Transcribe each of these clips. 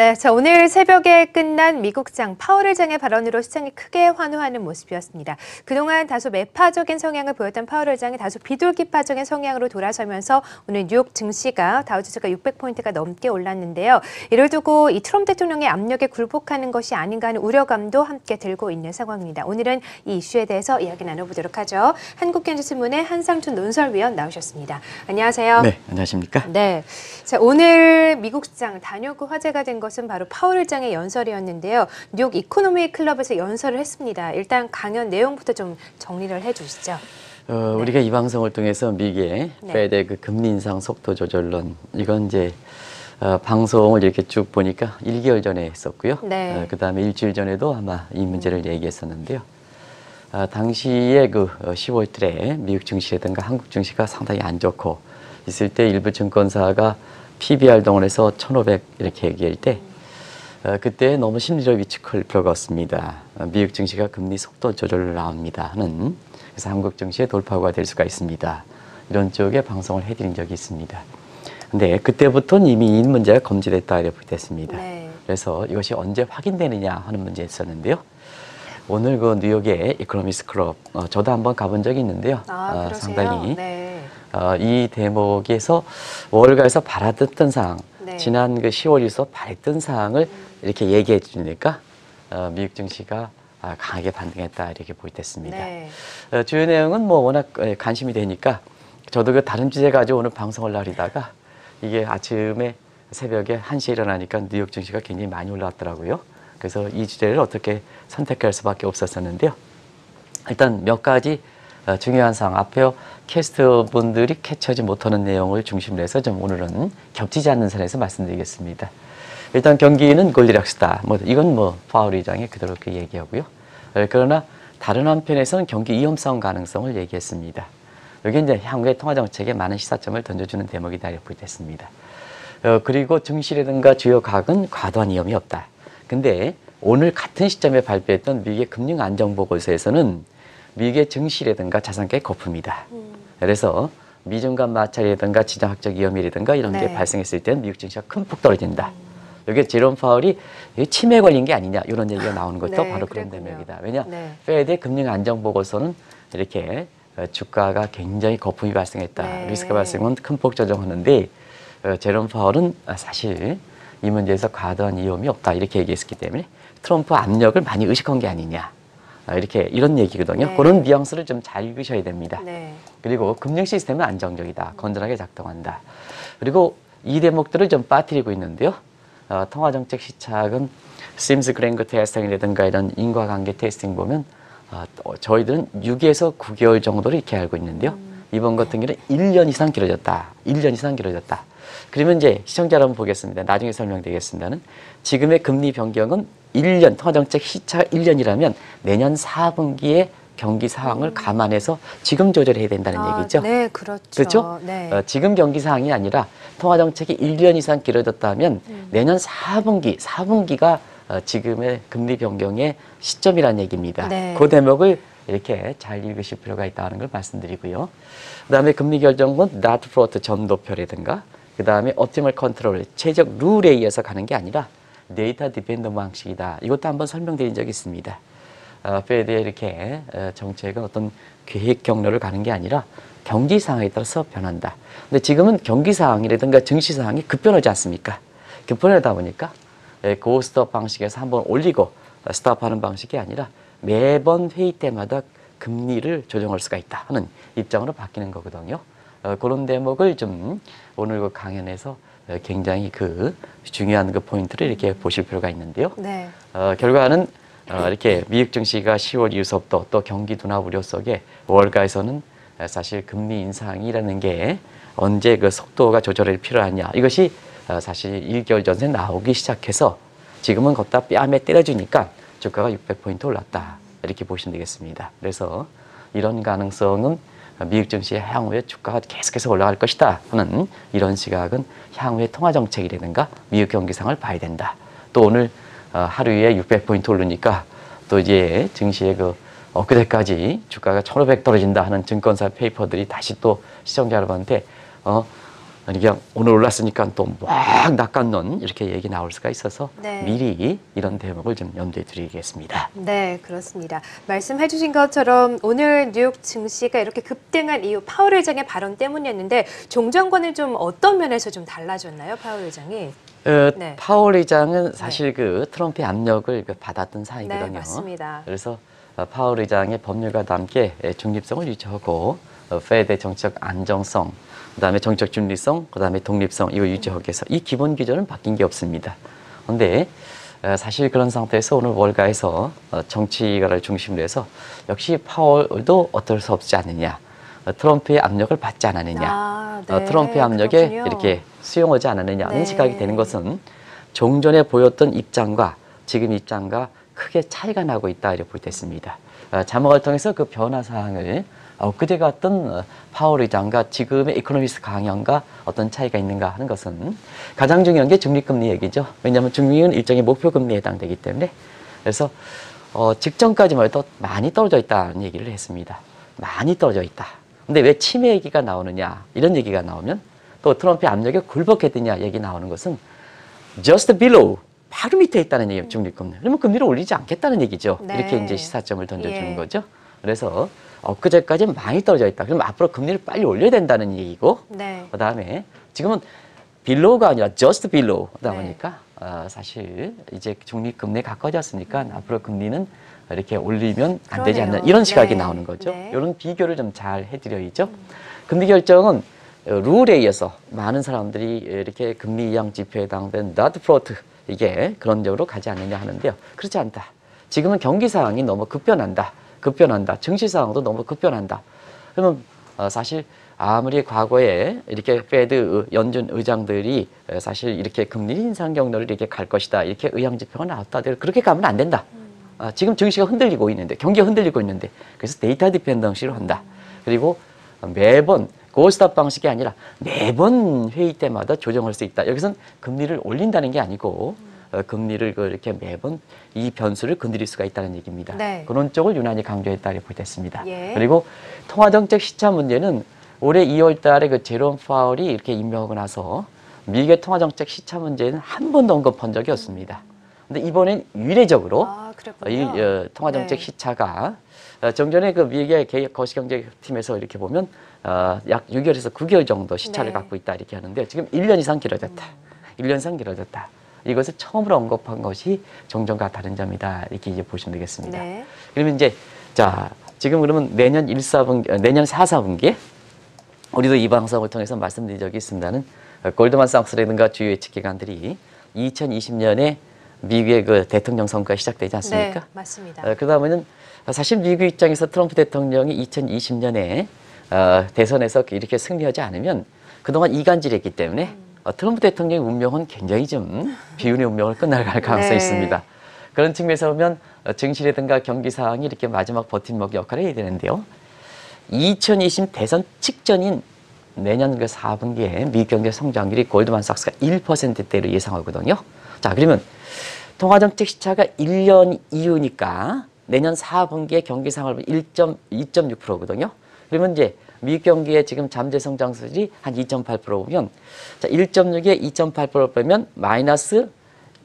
네, 자 오늘 새벽에 끝난 미국장 파월의장의 발언으로 시장이 크게 환호하는 모습이었습니다. 그동안 다소 매파적인 성향을 보였던 파월 의장이 다소 비둘기파적인 성향으로 돌아서면서 오늘 뉴욕 증시가 다우지수가 600포인트가 넘게 올랐는데요. 이를 두고 이 트럼프 대통령의 압력에 굴복하는 것이 아닌가 하는 우려감도 함께 들고 있는 상황입니다. 오늘은 이 이슈에 대해서 이야기 나눠보도록 하죠. 한국경제신문의 한상준 논설위원 나오셨습니다. 안녕하세요. 네, 안녕하십니까? 네, 자 오늘 미국 시장 단연 화제가 된 것은 바로 파월 의장의 연설이었는데요. 뉴욕 이코노미 클럽에서 연설을 했습니다. 일단 강연 내용부터 좀 정리를 해주시죠. 우리가 이 방송을 통해서 미국의 페드의 그 금리 인상 속도 조절론 이건 이제 방송을 이렇게 쭉 보니까 1개월 전에 했었고요. 네. 그다음에 일주일 전에도 아마 이 문제를 얘기했었는데요. 당시에 그 10월 달에 미국 증시라든가 한국 증시가 상당히 안 좋고 있을 때 일부 증권사가 PBR 동원해서 1,500 이렇게 얘기할 때 그때 너무 심리를 위축할 필요가 없습니다. 미국 증시가 금리 속도 조절을 나옵니다 하는, 그래서 한국 증시의 돌파구가 될 수가 있습니다. 이런 쪽의 방송을 해드린 적이 있습니다. 근데 그때부터는 이미 이 문제가 검증됐다 이렇게 됐습니다. 네. 그래서 이것이 언제 확인되느냐 하는 문제였었는데요. 오늘 그 뉴욕의 이코노미스트 클럽, 저도 한번 가본 적이 있는데요. 상당히 이 대목에서 월가에서 바라듣던 사항, 지난 그 10월 이후서 바랬던 사항을 이렇게 얘기해 주니까 미국 증시가 강하게 반등했다 이렇게 보였습니다. 주요 내용은 뭐 워낙 관심이 되니까 저도 그 다른 주제 가지고 오늘 방송을 나리다가 이게 아침에 새벽에 1시에 일어나니까 뉴욕 증시가 굉장히 많이 올라왔더라고요. 그래서 이 주제를 어떻게 선택할 수밖에 없었었는데요. 일단 몇 가지 중요한 사항, 앞에 캐스터분들이 캐치하지 못하는 내용을 중심으로 해서 좀 오늘은 겹치지 않는 선에서 말씀드리겠습니다. 일단 경기는 골디락스다. 이건 파월 의장이 그대로 그 얘기하고요. 그러나 다른 한편에서는 경기 위험성 가능성을 얘기했습니다. 여기 이제 향후의 통화정책에 많은 시사점을 던져주는 대목이다 이렇게 됐습니다. 그리고 증시라든가 주요 가격은 과도한 위험이 없다. 근데 오늘 같은 시점에 발표했던 미국의 금융안정보고서에서는 미국의 증시라든가 자산가의 거품이다. 그래서 미중간 마찰이라든가 지정학적 위험이라든가 이런 게 발생했을 때는 미국 증시가 큰 폭 떨어진다. 여기 제롬 파월이 치매 걸린 게 아니냐 이런 얘기가 나오는 것도 바로 그런 대목이다. 왜냐, 페드의 금융안정보고서는 이렇게 주가가 굉장히 거품이 발생했다. 리스크가 발생하면 큰 폭 조정하는데 제롬 파월은 사실 이 문제에서 과도한 위험이 없다 이렇게 얘기했기 때문에 트럼프 압력을 많이 의식한 게 아니냐 이렇게 이런 얘기거든요. 그런 뉘앙스를 좀 잘 읽으셔야 됩니다. 그리고 금융 시스템은 안정적이다, 건전하게 작동한다. 그리고 이 대목들을 좀 빠뜨리고 있는데요. 통화정책 시착은 심스 그랭크 테스팅이라든가 이런 인과관계 테스팅 보면 저희들은 6에서 9개월 정도로 이렇게 알고 있는데요. 이번 같은 경우는 1년 이상 길어졌다. 1년 이상 길어졌다. 그러면 이제 시청자 여러분 보겠습니다. 나중에 설명드리겠습니다는 지금의 금리 변경은 1년, 통화정책 시차 1년이라면 내년 4분기에 경기 상황을 감안해서 지금 조절해야 된다는 얘기죠. 네, 그렇죠. 그렇죠? 지금 경기 상황이 아니라 통화정책이 1년 이상 길어졌다면 내년 4분기가 지금의 금리 변경의 시점이라는 얘기입니다. 그 대목을 이렇게 잘 읽으실 필요가 있다는 걸 말씀드리고요. 그다음에 금리 결정은 not float 전도표라든가 그다음에 optimal 컨트롤, 최적 룰에 의해서 가는 게 아니라 데이터 디펜더 방식이다. 이것도 한번 설명드린 적이 있습니다. 페드의 이렇게 정책은 어떤 계획 경로를 가는 게 아니라 경기 상황에 따라서 변한다. 근데 지금은 경기 상황이라든가 증시 상황이 급변하지 않습니까? 급변하다 보니까 고스톱 방식에서 한번 올리고 스탑하는 방식이 아니라 매번 회의 때마다 금리를 조정할 수가 있다 하는 입장으로 바뀌는 거거든요. 그런 대목을 좀 오늘 그 강연에서 굉장히 그 중요한 그 포인트를 이렇게 보실 필요가 있는데요. 결과는 이렇게 미국 증시가 10월 이후서부터 또 경기 둔화 우려 속에 월가에서는 사실 금리 인상이라는 게 언제 그 속도가 조절이 필요하냐 이것이 사실 1개월 전에 나오기 시작해서 지금은 걷다 뺨에 때려주니까 주가가 600포인트 올랐다 이렇게 보시면 되겠습니다. 그래서 이런 가능성은 미국 증시의 향후에 주가가 계속해서 올라갈 것이다 하는 이런 시각은 향후의 통화정책이라든가 미국 경기 상황을 봐야 된다. 또 오늘 하루에 600포인트 오르니까 또 이제 증시의 엊그제까지 주가가 1,500 떨어진다 하는 증권사 페이퍼들이 다시 또 시청자 여러분한테 그냥 오늘 올랐으니까 또 막 낚아놓은 이렇게 얘기 나올 수가 있어서 네. 미리 이런 대목을 좀 염두에 드리겠습니다. 네, 그렇습니다. 말씀해 주신 것처럼 오늘 뉴욕 증시가 이렇게 급등한 이유 파월 의장의 발언 때문이었는데 종전과는 좀 어떤 면에서 좀 달라졌나요, 파월 의장이? 네. 파월 의장은 사실 그 트럼프의 압력을 받았던 네, 사이거든요. 맞습니다. 그래서 파월 의장의 법률과도 함께 중립성을 유지하고 페드의 정책 안정성, 그다음에 정책 중립성, 그다음에 독립성 이거 유지하기 위해서 이 기본 기조는 바뀐 게 없습니다. 그런데 사실 그런 상태에서 오늘 월가에서 정치가를 중심으로 해서 역시 파월도 어쩔 수 없지 않느냐. 트럼프의 압력을 받지 않았느냐. 네, 트럼프의 압력에 그렇군요. 이렇게 수용하지 않았느냐 하는 네. 시각이 되는 것은 종전에 보였던 입장과 지금 입장과 크게 차이가 나고 있다 이렇게 볼 때 있습니다. 자막을 통해서 그 변화 사항을 그제 같던 파월 의장과 지금의 이코노미스트 강연과 어떤 차이가 있는가 하는 것은 가장 중요한 게 중립금리 얘기죠. 왜냐하면 중립은 일종의 목표금리에 해당되기 때문에 그래서 직전까지만 해도 많이 떨어져 있다는 얘기를 했습니다. 많이 떨어져 있다. 근데 왜 치매 얘기가 나오느냐 이런 얘기가 나오면 또 트럼프의 압력에 굴복했느냐 얘기 나오는 것은 just below 바로 밑에 있다는 얘기예요. 중립금리. 그러면 금리를 올리지 않겠다는 얘기죠. 네. 이렇게 이제 시사점을 던져주는 예. 거죠. 그래서 그제까지 많이 떨어져 있다. 그럼 앞으로 금리를 빨리 올려야 된다는 얘기고 네. 그다음에 지금은 below가 아니라 just below다 네. 보니까 사실 이제 중립금리에 가까워졌으니까 앞으로 금리는 이렇게 올리면 안 되지 않나 그러네요. 이런 시각이 네. 나오는 거죠. 네. 이런 비교를 좀 잘 해드려야죠. 금리 결정은 룰에 의해서 많은 사람들이 이렇게 금리 인하 지표에 해당된 not float 이게 그런적으로 가지 않느냐 하는데요. 그렇지 않다. 지금은 경기 상황이 너무 급변한다. 증시 상황도 너무 급변한다. 그러면 사실 아무리 과거에 이렇게 페드 연준 의장들이 사실 이렇게 금리 인상 경로를 이렇게 갈 것이다. 이렇게 의향 지표가 나왔다. 그렇게 가면 안 된다. 지금 증시가 흔들리고 있는데, 경기가 흔들리고 있는데, 그래서 데이터 디펜던시로 한다. 그리고 매번 고스톱 방식이 아니라 매번 회의 때마다 조정할 수 있다. 여기서는 금리를 올린다는 게 아니고 금리를 이렇게 매번 이 변수를 건드릴 수가 있다는 얘기입니다. 네. 그런 쪽을 유난히 강조했다 이렇게 보겠습니다. 예. 그리고 통화정책 시차 문제는 올해 2월 달에 그 제롬 파월이 이렇게 임명하고 나서 미국의 통화정책 시차 문제는 한 번도 언급한 적이 없습니다. 근데 이번엔 유례적으로 이 통화정책 네. 시차가 정전에 그 미국의 거시경제팀에서 이렇게 보면 약 6개월에서 9개월 정도 시차를 네. 갖고 있다 이렇게 하는데요. 지금 1년 이상 길어졌다. 1년 이상 길어졌다. 이것을 처음으로 언급한 것이 정전과 다른 점이다. 이렇게 이제 보시면 되겠습니다. 네. 그러면 이제 지금 그러면 내년 4, 4분기에 우리도 이 방송을 통해서 말씀드린 적이 있습니다는 골드만삭스라든가 주요 예측 기관들이 2020년에 미국의 그 대통령 선거가 시작되지 않습니까? 네, 맞습니다. 그러다 보면 사실 미국 입장에서 트럼프 대통령이 2020년에 대선에서 이렇게 승리하지 않으면 그동안 이간질했기 때문에 트럼프 대통령의 운명은 굉장히 좀 비운의 운명을 끝나갈 가능성이 네. 있습니다. 그런 측면에서 보면 증시라든가 경기 상황이 이렇게 마지막 버팀목 역할을 해야 되는데요. 2020 대선 직전인 내년 그 4분기에 미국 경제 성장률이 골드만삭스가 1%대로 예상하거든요. 자, 그러면 통화정책 시차가 1년 이후니까 내년 4분기에 경기 상황을 2.6%거든요. 그러면 이제 미국 경기의 지금 잠재 성장 수준이 한 2.8% 보면 자, 1.6에 2.8% 빼면 마이너스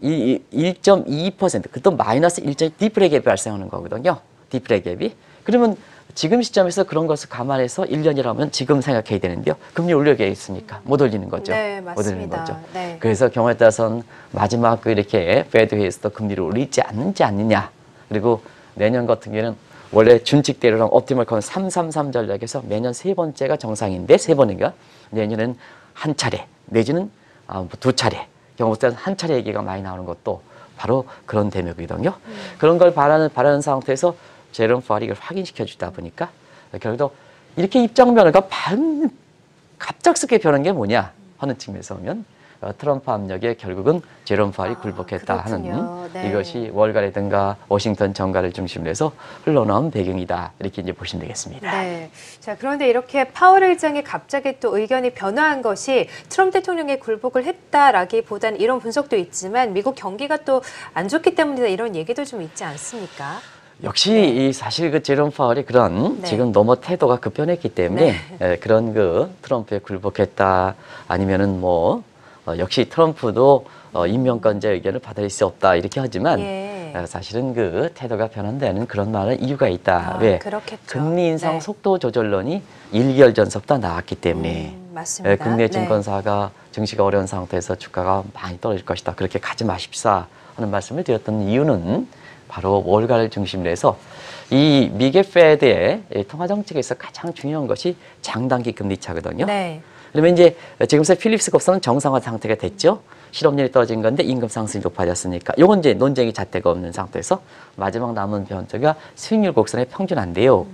1.2%, 그것도 마이너스 1.2 디프레 갭이 발생하는 거거든요. 디프레 갭이. 그러면 지금 시점에서 그런 것을 감안해서 1년이라면 지금 생각해야 되는데요. 금리 올려야겠습니까? 못 올리는 거죠. 네, 못 올리는 맞습니다. 거죠. 네. 그래서 경우에 따라서는 마지막 이렇게 페드 회의에서도 금리를 올리지 않느냐. 그리고 내년 같은 경우에는 원래 준칙대로랑 옵티멀 컨 333 전략에서 매년 3번째가 정상인데 3번인가? 내년에는 한 차례 내지는 2차례 경우 따라서 한 차례 얘기가 많이 나오는 것도 바로 그런 대목이거든요. 그런 걸 바라는 상태에서 제롬 파월이 이걸 확인시켜 주다 보니까 결국 이렇게 입장 변화가 갑작스럽게 변한 게 뭐냐 하는 측면에서 보면 트럼프 압력에 결국은 제롬 파월이 굴복했다 하는 네. 이것이 월가라든가 워싱턴 정가를 중심으로 해서 흘러나온 배경이다 이렇게 이제 보시면 되겠습니다. 네. 자, 그런데 이렇게 파월 의장이 갑자기 또 의견이 변화한 것이 트럼프 대통령의 굴복을 했다라기보다는 이런 분석도 있지만 미국 경기가 또 안 좋기 때문이다 이런 얘기도 좀 있지 않습니까? 역시 이 사실 그 제롬 파월이 그런 지금 너무 태도가 급변했기 때문에 그런 그 트럼프에 굴복했다 아니면은 뭐 역시 트럼프도 임명권자 의견을 받아들일 수 없다 이렇게 하지만 사실은 그 태도가 변한다는 그런 말은 이유가 있다. 왜? 그렇겠죠. 금리 인상 속도 조절론이 1개월 전서부터 나왔기 때문에 맞습니다. 국내 증권사가 증시가 어려운 상태에서 주가가 많이 떨어질 것이다. 그렇게 가지 마십사 하는 말씀을 드렸던 이유는 바로 월가를 중심으로 해서 이 미국 페드의 통화 정책에서 가장 중요한 것이 장단기 금리 차거든요. 그러면 이제 지금서 필립스 국서는 정상화 상태가 됐죠. 실업률이 떨어진 건데 임금 상승이 높아졌으니까 이건 이제 논쟁이 잣대가 없는 상태에서 마지막 남은 변수가 수익률 곡선의 평균한데요.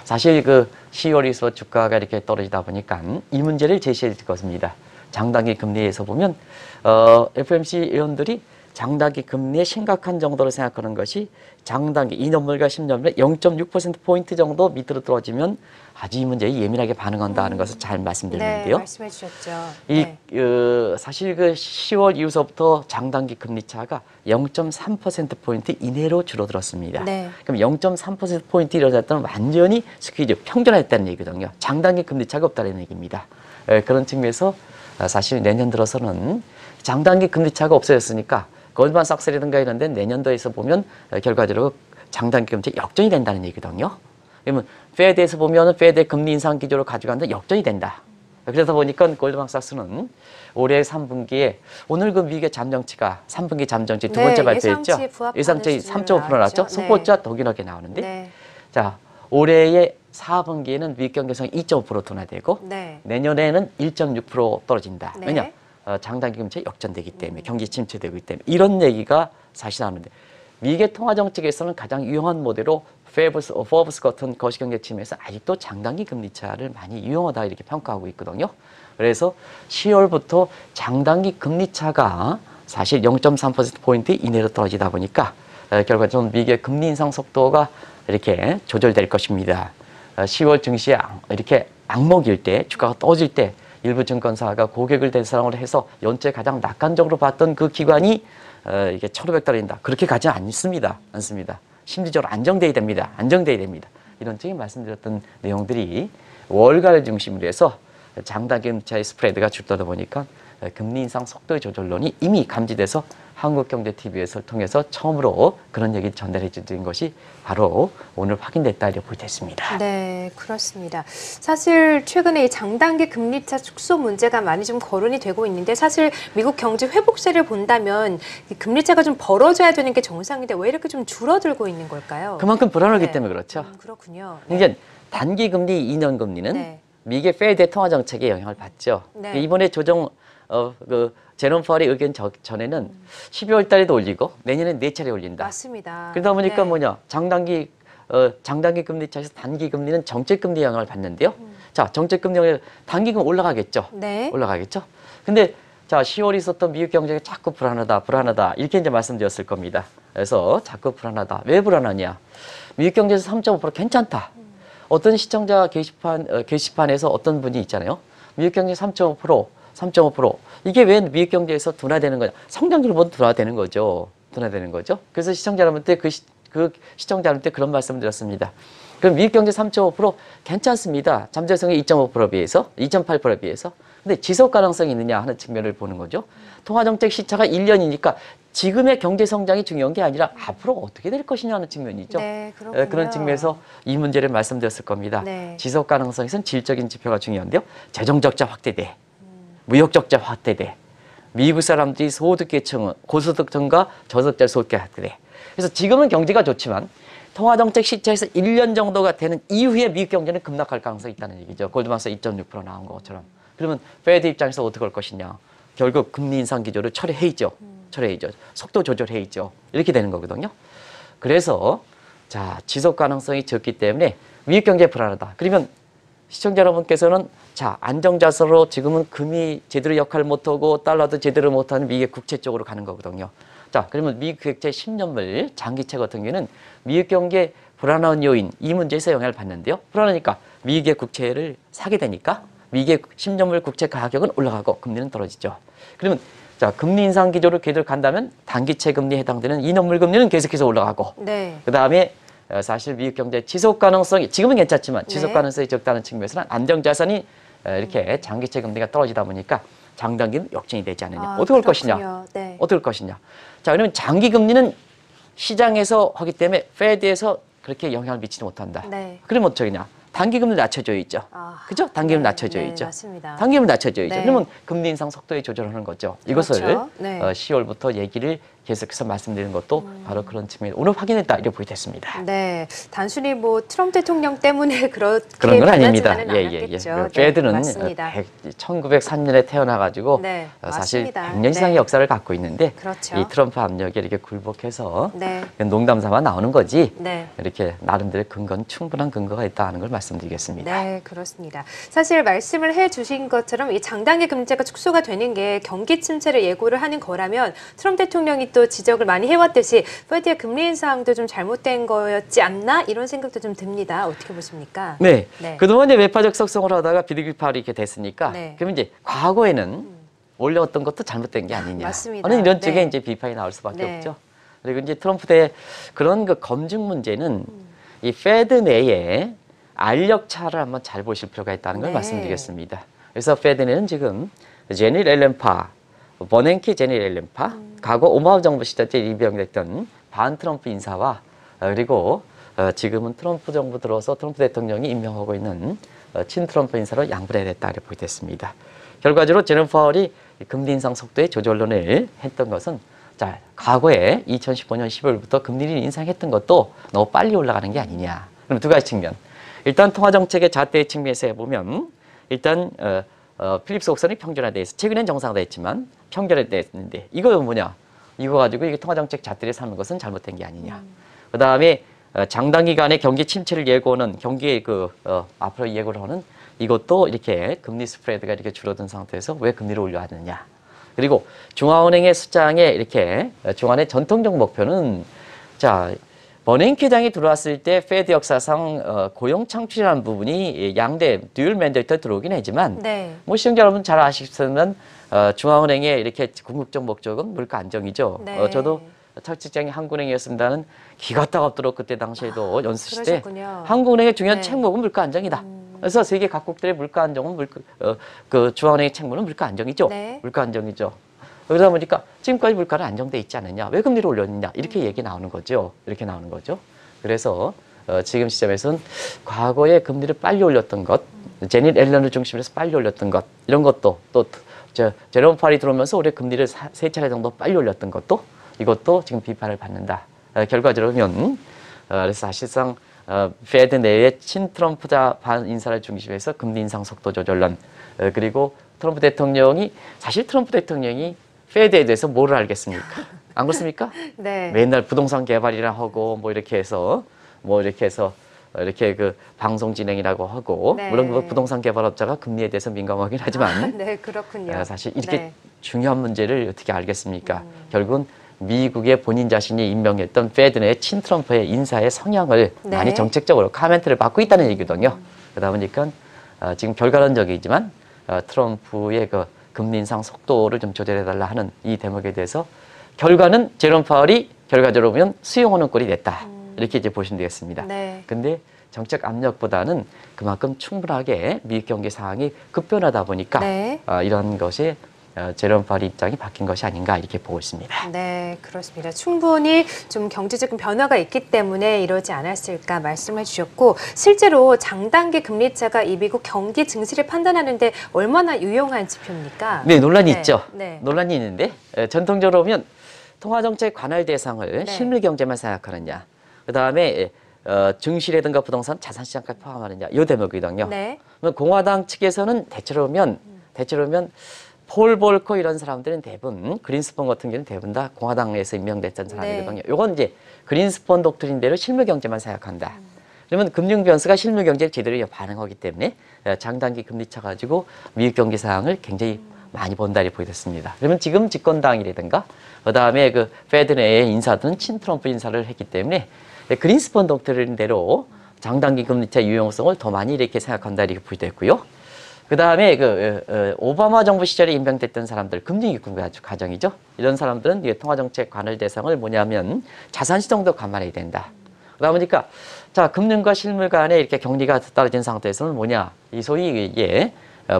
사실 그 10월에서 주가가 이렇게 떨어지다 보니까 이 문제를 제시해 줄 것입니다. 장단기 금리에서 보면 FOMC 의원들이 장단기 금리의 심각한 정도로 생각하는 것이 장단기 2년물과 10년물의 0.6%포인트 정도 밑으로 떨어지면 아주 이 문제에 예민하게 반응한다 하는 것을 잘 말씀드리는데요. 말씀해 주셨죠. 사실 그 10월 이후서부터 장단기 금리 차가 0.3%포인트 이내로 줄어들었습니다. 그럼 0.3%포인트 일어났다면 완전히 스퀴즈, 평준화했다는 얘기거든요. 장단기 금리 차가 없다는 얘기입니다. 그런 측면에서 사실 내년 들어서는 장단기 금리 차가 없어졌으니까 골드만삭스라든가 이런 데 내년도에서 보면 결과적으로 장단기 금리 역전이 된다는 얘기거든요. 그러면 페드에서 보면 페드의 금리 인상 기조로 가져가는데 역전이 된다. 그러다 보니까 골드만삭스는 올해 3분기에 오늘 그 미국의 잠정치가 3분기 잠정치 두 번째 발표했죠. 예상치 3.5% 나왔죠. 속보자 더 길하게 나오는데 자 올해의 4분기에는 미국 경제성이 2.5% 둔화되고 내년에는 1.6% 떨어진다. 왜냐? 장단기 금리 역전되기 때문에 경기 침체되기 때문에 이런 얘기가 사실 나오는데 미국의 통화 정책에서는 가장 유용한 모델로 포브스 같은 거시경제 팀에서 아직도 장단기 금리 차를 많이 유용하다 이렇게 평가하고 있거든요. 그래서 10월부터 장단기 금리 차가 사실 0.3%포인트 이내로 떨어지다 보니까 결과적으로 미국의 금리 인상 속도가 이렇게 조절될 것입니다. 10월 증시에 이렇게 악몽일 때 주가가 떨어질 때 일부 증권사가 고객을 대상으로 해서 연초에 가장 낙관적으로 봤던 그 기관이 이게 1,500달러인다. 그렇게 가지 않습니다. 심리적으로 안정돼야 됩니다. 이런 쪽에 말씀드렸던 내용들이 월가를 중심으로 해서 장단기 금리차의 스프레드가 줄어다 보니까 금리 인상 속도의 조절론이 이미 감지돼서 한국경제TV에서 통해서 처음으로 그런 얘기를 전달해 주는 것이 바로 오늘 확인됐다 이렇게 보겠습니다. 네, 그렇습니다. 사실 최근에 이 장단기 금리차 축소 문제가 많이 좀 거론이 되고 있는데 사실 미국 경제 회복세를 본다면 이 금리차가 좀 벌어져야 되는 게 정상인데 왜 이렇게 좀 줄어들고 있는 걸까요? 그만큼 불안하기 때문에 그렇죠. 그렇군요. 이제 단기 금리, 2년 금리는 미국의 페드의 통화 정책에 영향을 받죠. 이번에 조정 제롬 파월의 의견 전에는 12월 달에도 올리고 내년에 4차례 올린다. 맞습니다. 그러다 보니까 뭐냐 장단기 금리 차에서 단기 금리는 정책 금리 영향을 받는데요. 자 정책 금리 영향 단기금 올라가겠죠. 올라가겠죠. 근데 자 10월에 있었던 미국 경제가 자꾸 불안하다 이렇게 이제 말씀드렸을 겁니다. 그래서 자꾸 불안하다. 왜 불안하냐? 미국 경제에서 3.5% 괜찮다. 어떤 시청자 게시판에서 어떤 분이 있잖아요. 미국 경제 3.5% 이게 왜 미국 경제에서 둔화되는 거냐? 성장률보다 둔화되는 거죠. 그래서 시청자 여러분한테 그 시청자 여러분한테 그런 말씀을 드렸습니다. 그럼 미국 경제 3.5% 괜찮습니다. 잠재성이 2.5%에 비해서 2.8%에 비해서. 근데 지속 가능성이 있느냐 하는 측면을 보는 거죠. 통화 정책 시차가 1년이니까 지금의 경제 성장이 중요한 게 아니라 앞으로 어떻게 될 것이냐 하는 측면이죠. 그런 측면에서 이 문제를 말씀드렸을 겁니다. 지속 가능성에서는 질적인 지표가 중요한데요. 재정 적자 확대돼. 무역 적자 확대돼. 미국 사람들이 소득계층은 고소득층과 저소득자 소득계 확대돼. 그래서 지금은 경제가 좋지만 통화 정책 시차에서 1년 정도가 되는 이후에 미국 경제는 급락할 가능성이 있다는 얘기죠. 골드만삭스 2.6% 나온 것처럼. 그러면 페드 입장에서 어떻게 할 것이냐. 결국 금리 인상 기조를 철회해야죠. 속도 조절해야죠. 이렇게 되는 거거든요. 그래서 자 지속 가능성이 적기 때문에 미국 경제 불안하다. 그러면 시청자 여러분께서는 자 안정자세로 지금은 금이 제대로 역할을 못하고 달러도 제대로 못하는 미국의 국채 쪽으로 가는 거거든요. 자 그러면 미국 국채 10년물 장기채 같은 경우는 미국 경제 불안한 요인 이 문제에서 영향을 받는데요. 불안하니까 미국의 국채를 사게 되니까 미국의 10년물 국채 가격은 올라가고 금리는 떨어지죠. 그러면 자 금리 인상 기조를 그대로 간다면 단기채 금리에 해당되는 2년물 금리는 계속해서 올라가고 그 다음에 사실 미국 경제 지속 가능성이 지금은 괜찮지만 지속 가능성이 적다는 측면에서는 안정자산이 이렇게 장기채 금리가 떨어지다 보니까 장단기는 역전이 되지 않느냐. 어떻게 올 것이냐. 네. 어떻게 올 것이냐. 자, 그러면 장기 금리는 시장에서 하기 때문에 페드에서 그렇게 영향을 미치지 못한다. 네. 그러면 어쩌겠냐. 단기금리 낮춰져 있죠. 그죠? 단기금리 낮춰져 있죠. 맞습니다. 단기금리 낮춰져 있죠. 그러면 금리 인상 속도에 조절하는 거죠. 이것을 그렇죠. 네. 10월부터 얘기를 계속해서 말씀드리는 것도 바로 그런 측면. 오늘 확인했다 이렇게 보이겠습니다. 네, 단순히 뭐 트럼프 대통령 때문에 그런 건 아닙니다. 않았겠죠. 페드는 맞습니다. 1903년에 태어나가지고 사실 맞습니다. 100년 이상의 역사를 갖고 있는데 그렇죠. 이 트럼프 압력에 이렇게 굴복해서 네. 농담 삼아 나오는 거지. 네. 이렇게 나름대로 근거는 충분한 근거가 있다는 걸 말씀드리겠습니다. 네, 그렇습니다. 사실 말씀을 해주신 것처럼 이 장단기 금리가 축소가 되는 게 경기 침체를 예고를 하는 거라면 트럼프 대통령이 또 지적을 많이 해왔듯이 페드의 금리 인상도 좀 잘못된 거였지 않나 이런 생각도 좀 듭니다. 어떻게 보십니까? 네, 그동안 이제 외파적 속성을 하다가 비둘기파리 이렇게 됐으니까 그러면 이제 과거에는 올려왔던 것도 잘못된 게 아니냐. 맞습니다. 하는 이런 쪽에 이제 비판이 나올 수밖에 없죠. 그리고 이제 트럼프 대 그런 그 검증 문제는 이 페드 내에 알력 차를 한번 잘 보실 필요가 있다는 걸 말씀드리겠습니다. 그래서 페드는 지금 제니 앨런 파, 버냉키 제니 앨런 파, 과거 오바마 정부 시절 때 임명됐던 반 트럼프 인사와 그리고 지금은 트럼프 정부 들어서 트럼프 대통령이 임명하고 있는 친 트럼프 인사로 양분해 됐다 이렇게 보겠습니다. 결과적으로 제롬 파월이 금리 인상 속도의 조절론을 했던 것은 자, 과거에 2015년 12월부터 금리를 인상했던 것도 너무 빨리 올라가는 게 아니냐. 그럼 두 가지 측면. 일단 통화정책의 잣대의 측면에서 해보면 일단 필립스 곡선이 평준화돼 있어. 최근엔 정상화됐지만 평준화됐는데 이거 뭐냐? 이거 가지고 이게 통화정책 잣대를 삼는 것은 잘못된 게 아니냐. 그 다음에 장단기간의 경기 침체를 예고하는 경기의 앞으로 예고를 하는 이것도 이렇게 금리 스프레드가 이렇게 줄어든 상태에서 왜 금리를 올려왔느냐. 그리고 중앙은행의 수장에 이렇게 중앙의 전통적 목표는 자 버냉키 장이 들어왔을 때 페드 역사상 고용 창출이라는 부분이 양대 듀얼 맨데이터 들어오긴 하지만 뭐 시청자 여러분 잘 아시겠지만 중앙은행의 이렇게 궁극적 목적은 물가 안정이죠. 저도 첫 직장이 한국은행이었습니다는 기가 따갑도록 그때 당시에도 연수 시대 한국은행의 중요한 책목은 물가 안정이다. 그래서 세계 각국들의 물가 안정은 그 중앙은행의 책무는 물가 안정이죠. 물가 안정이죠. 그러다 보니까 지금까지 물가는 안정돼 있지 않느냐. 왜 금리를 올렸느냐. 이렇게 얘기 나오는 거죠. 이렇게 나오는 거죠. 그래서 지금 시점에서는 과거에 금리를 빨리 올렸던 것, 제닛 앨런을 중심으로 해서 빨리 올렸던 것, 이런 것도 또 제롬 파월이 들어오면서 올해 금리를 세 차례 정도 빨리 올렸던 것도 이것도 지금 비판을 받는다. 결과적으로는 그래서 사실상 페드 내의 친트럼프자 반 인사를 중심해서 금리 인상 속도 조절론 그리고 트럼프 대통령이 사실 트럼프 대통령이 페드에 대해서 뭐를 알겠습니까? 안 그렇습니까? 맨날 부동산 개발이라 하고 뭐 이렇게 해서 이렇게 그 방송 진행이라고 하고 물론 그 부동산 개발업자가 금리에 대해서 민감하긴 하지만 그렇군요. 사실 이렇게 중요한 문제를 어떻게 알겠습니까? 결국은 미국의 본인 자신이 임명했던 페드 내 친트럼프의 인사의 성향을 많이 정책적으로 카멘트를 받고 있다는 얘기거든요. 그러다 보니까 지금 결과론적이지만 트럼프의 그 금리 인상 속도를 좀 조절해달라 하는 이 대목에 대해서 결과는 제롬 파월이 결과적으로 보면 수용하는 꼴이 됐다. 이렇게 이제 보시면 되겠습니다. 근데 정책 압력보다는 그만큼 충분하게 미국 경기 상황이 급변하다 보니까 이런 것이 제롬 파월 입장이 바뀐 것이 아닌가 이렇게 보고 있습니다. 네, 그렇습니다. 충분히 좀 경제적인 변화가 있기 때문에 이러지 않았을까 말씀해 주셨고 실제로 장단기 금리차가 이 미국 경기 증시를 판단하는데 얼마나 유용한 지표입니까? 네, 논란이 있죠. 논란이 있는데 전통적으로 보면 통화정책 관할 대상을 실물 경제만 생각하느냐 그다음에 증시라든가 부동산 자산시장까지 포함하느냐 이 대목이거든요. 공화당 측에서는 대체로 보면 폴 볼커 이런 사람들은 대부분 그린스폰 같은 경우는 대부분 다 공화당에서 임명됐던 사람이거든요. 요건 이제 그린스폰 독트린대로 실물 경제만 생각한다. 그러면 금융 변수가 실물 경제를 제대로 반영하기 때문에 장단기 금리차 가지고 미국 경기 상황을 굉장히 많이 본다 이렇게 보였습니다. 그러면 지금 집권당이라든가 그다음에 그 페드 내의 인사들은 친트럼프 인사를 했기 때문에 그린스폰 독트린대로 장단기 금리차 유용성을 더 많이 이렇게 생각한다 이렇게 보여졌고요. 그 다음에 오바마 정부 시절에 임명됐던 사람들, 금융위기 과정이죠. 이런 사람들은 통화정책 관할 대상을 뭐냐면 자산시장도 감안해야 된다. 그러다 보니까 자, 금융과 실물 간에 이렇게 격리가 떨어진 상태에서는 뭐냐? 이 소위 이게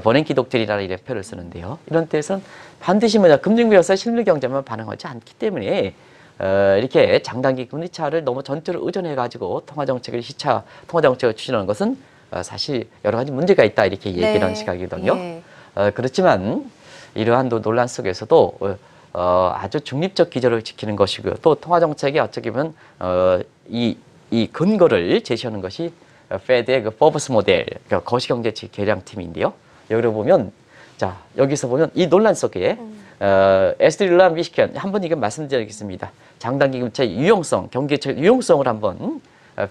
버냉키 독트린이라는 이런 표현을 쓰는데요. 이런 때에서는 반드시 뭐냐? 금융부여서 실물 경제만 반응하지 않기 때문에 이렇게 장단기 금리 차를 너무 전체로 의존해 가지고 통화 정책을 추진하는 것은 사실 여러 가지 문제가 있다 이렇게 얘기하는 시각이거든요. 예. 그렇지만 이러한 논란 속에서도 아주 중립적 기조를 지키는 것이고요. 또 통화 정책이 어떻게 보면 이 근거를 제시하는 것이 페드의 그 포브스 모델, 그러니까 거시경제 계량팀인데요. 여기 보면 자 여기서 보면 이 논란 속에 에스트릴라 미시켄 한번 이거 말씀드리겠습니다. 장단기 금리차의 유용성, 경기채 유용성을 한번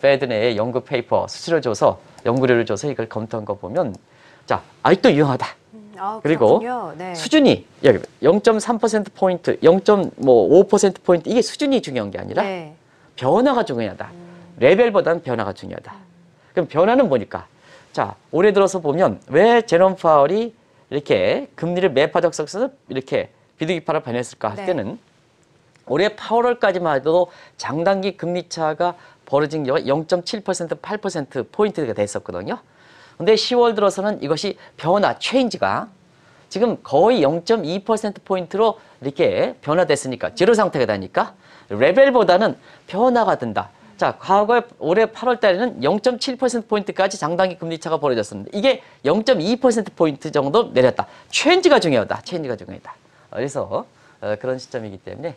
페드 내에 연구 페이퍼 수치를 줘서 연구료를 줘서 이걸 검토한 거 보면 자 아직도 유용하다. 그리고 네. 수준이 0.3% 포인트, 0.5% 포인트 이게 수준이 중요한 게 아니라 네. 변화가 중요하다. 레벨보다는 변화가 중요하다. 그럼 변화는 뭐니까? 자, 올해 들어서 보면 왜 제롬 파월이 이렇게 금리를 매파적 속에서 이렇게 비둘기파를 변했을까 할 때는 올해 8월까지만 해도 장단기 금리 차가 벌어진 경우가 0.7%, 8% 포인트가 됐었거든요. 근데 10월 들어서는 이것이 변화, 체인지가 지금 거의 0.2% 포인트로 이렇게 변화됐으니까 제로 상태가 되니까 레벨보다는 변화가 된다. 자, 과거에 올해 8월 달에는 0.7% 포인트까지 장단기 금리 차가 벌어졌었는데 이게 0.2% 포인트 정도 내렸다. 체인지가 중요하다. 체인지가 중요하다. 그래서 그런 시점이기 때문에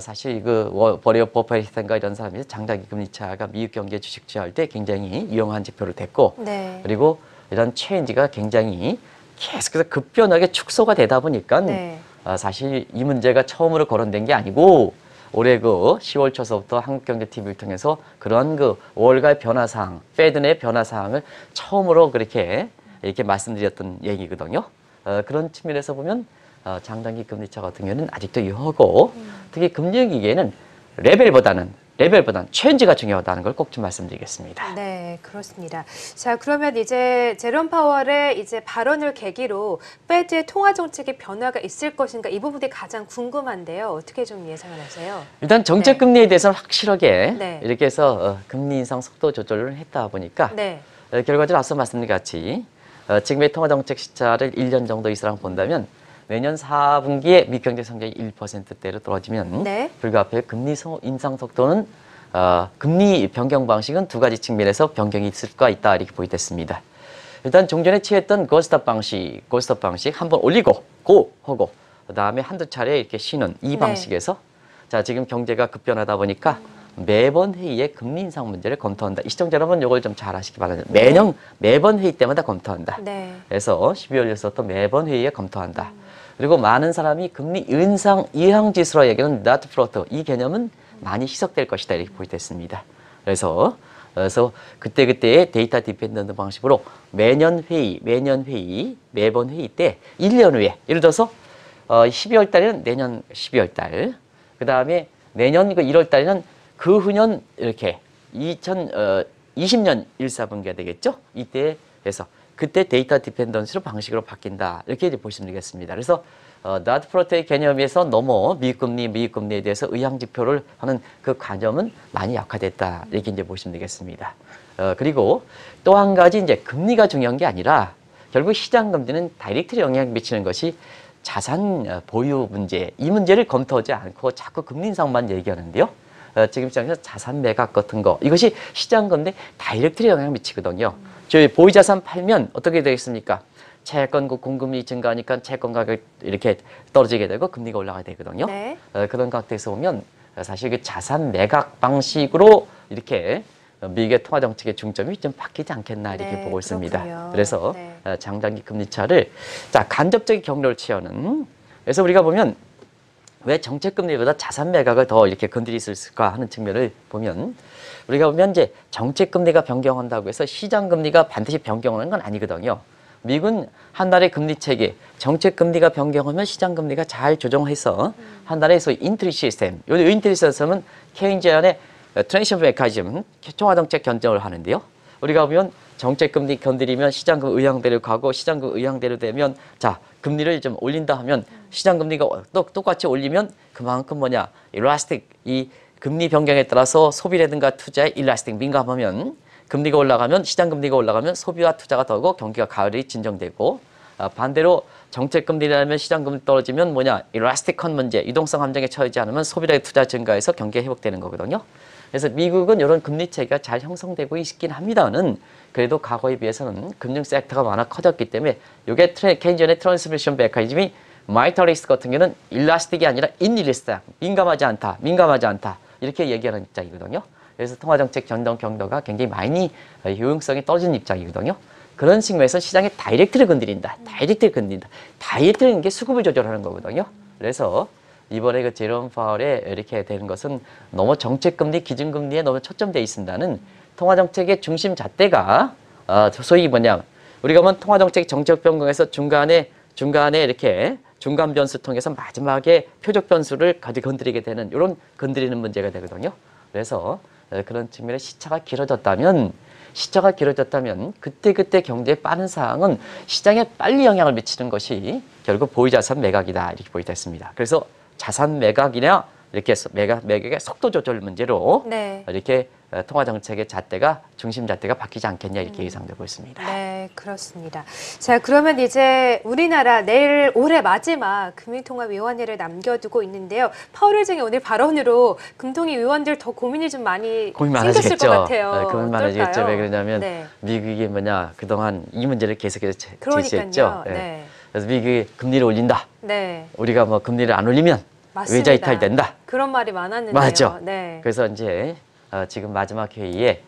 사실 그 버리어 버페리스탄과 이런 사람이 장단기 금리 차가 미국 경제 주식 투자할 때 굉장히 유용한 지표로 됐고 네. 그리고 이런 체인지가 굉장히 계속해서 급변하게 축소가 되다 보니까 네. 사실 이 문제가 처음으로 거론된 게 아니고 올해 그 10월 초서부터 한국경제TV를 통해서 그런 그 월가의 변화사항, 페드 내 변화사항을 처음으로 이렇게 말씀드렸던 얘기거든요. 그런 측면에서 보면 장단기 금리차 같은 경우는 아직도 유효하고 특히 금융위기에는 레벨보다는 체인지가 중요하다는 걸 꼭 좀 말씀드리겠습니다. 네, 그렇습니다. 자, 그러면 이제 제롬 파월의 이제 발언을 계기로 페드의 통화 정책의 변화가 있을 것인가 이 부분이 가장 궁금한데요. 어떻게 좀 예상을 하세요? 일단 정책 금리에 대해서는 확실하게 네. 이렇게 해서 금리 인상 속도 조절을 했다 보니까 네. 결과적으로 앞서 말씀드린 같이 지금의 통화 정책 시차를 1년 정도 이상 본다면 내년 4분기에 미국 경제 성장이 1%대로 떨어지면 네. 불가피하게 금리 인상 속도는 금리 변경 방식은 두 가지 측면에서 변경이 있을 수가 있다 이렇게 보이됐습니다. 일단 종전에 취했던 고스톱 방식 한번 올리고 고 하고 그다음에 한두 차례 이렇게 쉬는 이 방식에서 네. 자 지금 경제가 급변하다 보니까 매번 회의에 금리 인상 문제를 검토한다. 이 시청자 여러분 이걸 좀 잘 아시기 바랍니다. 매번 회의 때마다 검토한다. 네. 그래서 12월에서부터 매번 회의에 검토한다. 그리고 많은 사람이 금리 인상 이항 지수로 얘기하는 not float 이 개념은 많이 희석될 것이다 이렇게 보이됐습니다. 그래서 그때그때의 데이터 디펜던트 방식으로 매번 회의 때 1년 후에 예를 들어서 12월 달에는 내년 12월 달, 그 다음에 내년 1월 달에는 그 후년 이렇게 2020년 1사분기가 되겠죠? 이때에서 그때 데이터 디펜던시로 방식으로 바뀐다. 이렇게 이제 보시면 되겠습니다. 그래서 not float의 개념에서 넘어 미국 금리에 대해서 의향 지표를 하는 그 관점은 많이 약화됐다. 이렇게 이제 보시면 되겠습니다. 그리고 또 한 가지 이제 금리가 중요한 게 아니라 결국 시장 금리는 다이렉트로 영향을 미치는 것이 자산 보유 문제. 이 문제를 검토하지 않고 자꾸 금리 인상만 얘기하는데요. 지금 시장에서 자산 매각 같은 거 이것이 시장 금리에 다이렉트로 영향을 미치거든요. 저희 보유 자산 팔면 어떻게 되겠습니까? 채권 공급이 증가하니까 채권 가격 이렇게 떨어지게 되고 금리가 올라가게 되거든요. 네. 그런 각도에서 보면 사실 그 자산 매각 방식으로 이렇게 미국의 통화 정책의 중점이 좀 바뀌지 않겠나 이렇게 네, 보고 있습니다. 그렇군요. 그래서 네. 장단기 금리 차를 간접적인 경로를 취하는 그래서 우리가 보면 왜 정책 금리보다 자산 매각을 더 이렇게 건드릴 수 있을까 하는 측면을 보면 우리가 보면 이제 정책 금리가 변경한다고 해서 시장 금리가 반드시 변경하는 건 아니거든요. 미국은 한 달의 금리 체계, 정책 금리가 변경하면 시장 금리가 잘 조정해서 한 달에 소위 인트리 시스템, 요 인트리 시스템은 케인지안의 트랜지션 메커니즘, 통화 정책 견정을 하는데요. 우리가 보면 정책 금리 건드리면 시장금 의향대로 가고 시장금 의향대로 되면 자 금리를 좀 올린다 하면 시장 금리가 똑같이 올리면 그만큼 뭐냐 일라스틱 이 금리 변경에 따라서 소비라든가 투자에 일라스틱 민감하면 금리가 올라가면 시장 금리가 올라가면 소비와 투자가 더고 경기가 가을이 진정되고 반대로 정책 금리라면 시장 금리 떨어지면 뭐냐 일라스틱한 문제 유동성 함정에 처하지 않으면 소비랑 투자 증가해서 경기가 회복되는 거거든요. 그래서 미국은 이런 금리 체계가 잘 형성되고 있긴 합니다는 그래도 과거에 비해서는 금융 섹터가 많아 커졌기 때문에 이게 케인지언의 트랜스미션 메커니즘이 마이터리스트 같은 경우는 일라스틱이 아니라 인일리스트 민감하지 않다 이렇게 얘기하는 입장이거든요. 그래서 통화정책 견동 경도가 굉장히 많이 효용성이 떨어지는 입장이거든요. 그런 측면에서 시장의 다이렉트를 건드린다. 다이렉트는 게 수급을 조절하는 거거든요. 그래서 이번에 그 제롬 파월에 이렇게 되는 것은 너무 정책금리, 기준금리에 너무 초점되어 있습니다는 통화정책의 중심 잣대가 소위 뭐냐 우리가 보면 통화정책 정책 변경에서 중간에 이렇게 중간 변수 통해서 마지막에 표적 변수를 건드리게 되는 이런 건드리는 문제가 되거든요. 그래서 그런 측면에 시차가 길어졌다면 그때 경제에 빠른 사항은 시장에 빨리 영향을 미치는 것이 결국 보유자산 매각이다 이렇게 보이다 했습니다. 그래서 자산 매각이냐 이렇게 해서 매각의 속도 조절 문제로 네. 이렇게 통화정책의 중심 잣대가 바뀌지 않겠냐 이렇게 예상되고 있습니다. 네, 그렇습니다. 자, 그러면 이제 우리나라 내일 올해 마지막 금융통화위원회를 남겨두고 있는데요. 파월 의장이 오늘 발언으로 금통위 위원들 더 고민이 좀 많이 생겼을 것 같아요. 네, 고민 많아지겠죠. 왜 그러냐면 네. 미국이 그동안 이 문제를 계속해서 제시했죠. 네. 네. 그래서 미국이 금리를 올린다. 네. 우리가 금리를 안 올리면 맞습니다. 외자 이탈된다. 그런 말이 많았는데요. 맞죠. 네. 그래서 이제 지금 마지막 회의에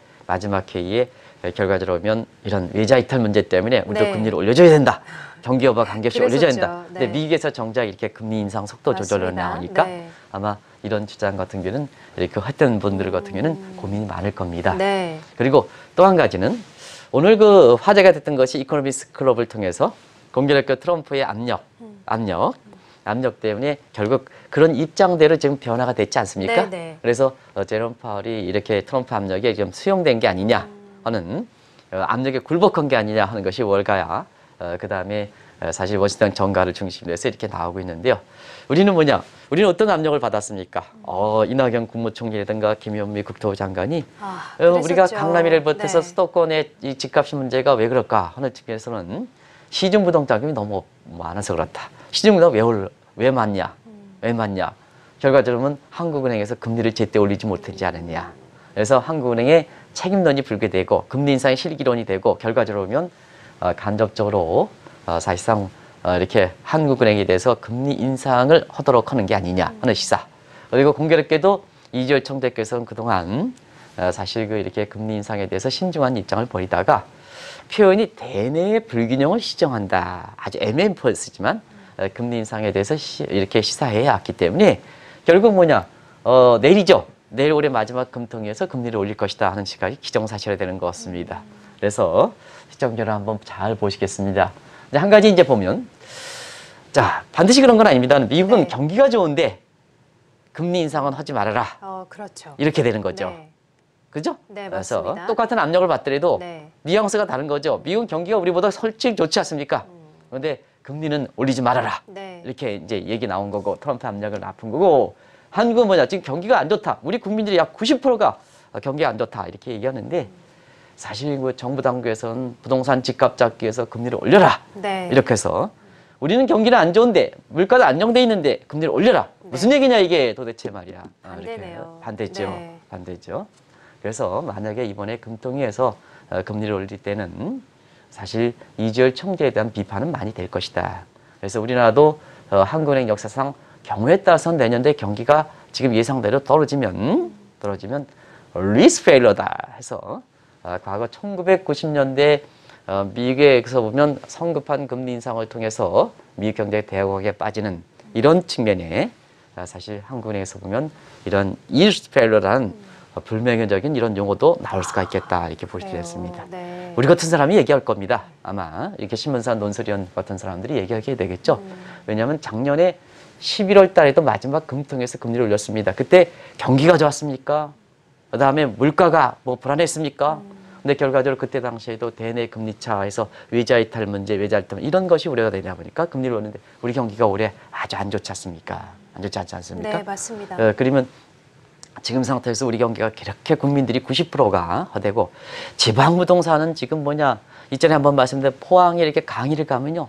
결과적으로 보면 이런 외자 이탈 문제 때문에 우리도 네. 금리를 올려줘야 된다. 경기 여부와 관계없이 올려줘야 된다. 네. 근데 미국에서 정작 이렇게 금리 인상 속도 조절을 나오니까 네. 아마 이런 주장 같은 경우는 이렇게 했던 분들 같은 경우는 고민이 많을 겁니다. 네. 그리고 또 한 가지는 오늘 그 화제가 됐던 것이 이코노미스트 클럽을 통해서 공교롭게 트럼프의 압력 때문에 결국 그런 입장대로 지금 변화가 됐지 않습니까? 네네. 그래서 제롬 파월이 이렇게 트럼프 압력에 지금 수용된 게 아니냐 하는 압력에 굴복한 게 아니냐 하는 것이 월가야 그다음에 사실 워싱턴 정가를 중심으로 해서 이렇게 나오고 있는데요. 우리는 우리는 어떤 압력을 받았습니까? 이낙연 국무총리라든가 김현미 국토부 장관이 우리가 강남이를 비롯해서 네. 수도권의 이 집값 문제가 왜 그럴까 하는 측면에서는 시중부동자금이 너무 많아서 그렇다. 시중부동자금 왜 많냐? 결과적으로는 한국은행에서 금리를 제때 올리지 못하지 않았냐. 그래서 한국은행의 책임론이 불게 되고 금리 인상의 실기론이 되고 결과적으로 보면 간접적으로 사실상 이렇게 한국은행에 대해서 금리 인상을 하도록 하는 게 아니냐 하는 시사. 그리고 공교롭게도 이주열 총재께서는 그동안 사실 이렇게 금리 인상에 대해서 신중한 입장을 보이다가 표현이 대내의 불균형을 시정한다. 아주 애매한 표현이지만 금리 인상에 대해서 이렇게 시사해 왔기 때문에 결국 내일이죠. 내일 올해 마지막 금통위에서 금리를 올릴 것이다 하는 시각이 기정사실화 되는 것 같습니다. 그래서 시청자를 한번 잘 보시겠습니다. 한 가지 이제 보면 반드시 그런 건 아닙니다. 미국은 네. 경기가 좋은데 금리 인상은 하지 말아라. 그렇죠. 이렇게 되는 거죠. 네. 그죠? 네, 그래서 맞습니다. 똑같은 압력을 받더라도 네. 뉘앙스가 다른 거죠. 미국 경기가 우리보다 솔직히 좋지 않습니까? 그런데 금리는 올리지 말아라. 네. 이렇게 이제 얘기 나온 거고 트럼프 압력을 납은 거고 한국은 지금 경기가 안 좋다. 우리 국민들이 약 90%가 경기가 안 좋다. 이렇게 얘기하는데 사실 정부 당국에서는 부동산 집값 잡기 위해서 금리를 올려라. 네. 이렇게 해서 우리는 경기는 안 좋은데 물가도 안정돼 있는데 금리를 올려라. 네. 무슨 얘기냐 이게 도대체 말이야. 반대네요. 반대죠. 네. 반대죠. 그래서 만약에 이번에 금통위에서 금리를 올릴 때는 사실 이주열 총재에 대한 비판은 많이 될 것이다. 그래서 우리나라도 한국은행 역사상 경우에 따라서는 내년도에 경기가 지금 예상대로 떨어지면 리스크 페일러다 해서 과거 1990년대 미국에서 보면 성급한 금리 인상을 통해서 미국 경제가 대역에 빠지는 이런 측면에 사실 한국은행에서 보면 이런 리스크 페일러라는 불명예적인 이런 용어도 나올 수가 있겠다 이렇게 볼 수 있습니다. 네. 우리 같은 사람이 얘기할 겁니다. 아마 이렇게 신문사 논설위원 같은 사람들이 얘기하게 되겠죠. 왜냐하면 작년에 11월 달에도 마지막 금통위에서 금리를 올렸습니다. 그때 경기가 좋았습니까? 그다음에 물가가 불안했습니까? 근데 결과적으로 그때 당시에도 대내 금리 차에서 외자 이탈 문제, 이런 것이 우려가 되다 보니까 금리를 올렸는데 우리 경기가 올해 아주 안 좋지 않습니까? 안 좋지 않지 않습니까? 네, 맞습니다. 그러면 지금 상태에서 우리 경기가 그렇게 국민들이 90%가 허되고 지방 부동산은 지금 뭐냐 이전에 한번 말씀드린 포항에 이렇게 강의를 가면요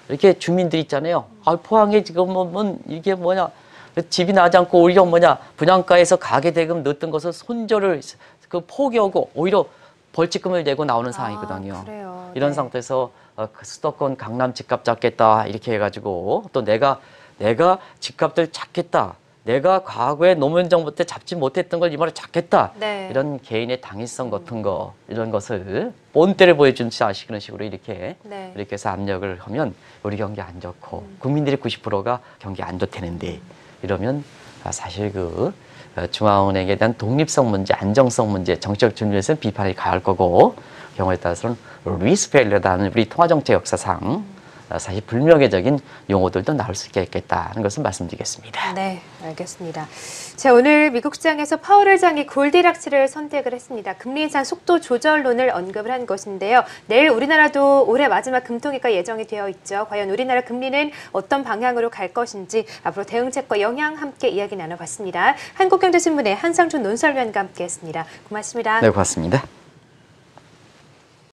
이렇게 주민들 있잖아요. 아, 포항에 지금 뭐 이게 뭐냐 집이 나지 않고 오히려 뭐냐 분양가에서 가계대금 넣었던 것을 손절을 그 포기하고 오히려 벌칙금을 내고 나오는 상황이거든요. 그래요. 이런 네. 상태에서 수도권 강남 집값 잡겠다 이렇게 해가지고 또 내가 집값들 잡겠다. 내가 과거에 노무현 정부 때 잡지 못했던 걸 이번에 잡겠다. 네. 이런 개인의 당위성 같은 거 이런 것을 본때를 보여준 그런 식으로 이렇게 네. 이렇게 해서 압력을 하면 우리 경기 안 좋고 국민들이 90%가 경기 안 좋다는데 이러면 사실 그 중앙은행에 대한 독립성 문제, 안정성 문제, 정치적 측면에서는 비판이 가할 거고 경우에 따라서는 리스펠러라는 우리 통화정책 역사상 사실 불명예적인 용어들도 나올 수 있겠다는 것을 말씀드리겠습니다. 네, 알겠습니다. 자, 오늘 미국 시장에서 파월 의장이 골디락스를 선택을 했습니다. 금리 인상 속도 조절론을 언급을 한 것인데요. 내일 우리나라도 올해 마지막 금통위가 예정이 되어 있죠. 과연 우리나라 금리는 어떤 방향으로 갈 것인지 앞으로 대응책과 영향 함께 이야기 나눠봤습니다. 한국경제신문의 한상준 논설위원과 함께했습니다. 고맙습니다. 네, 고맙습니다.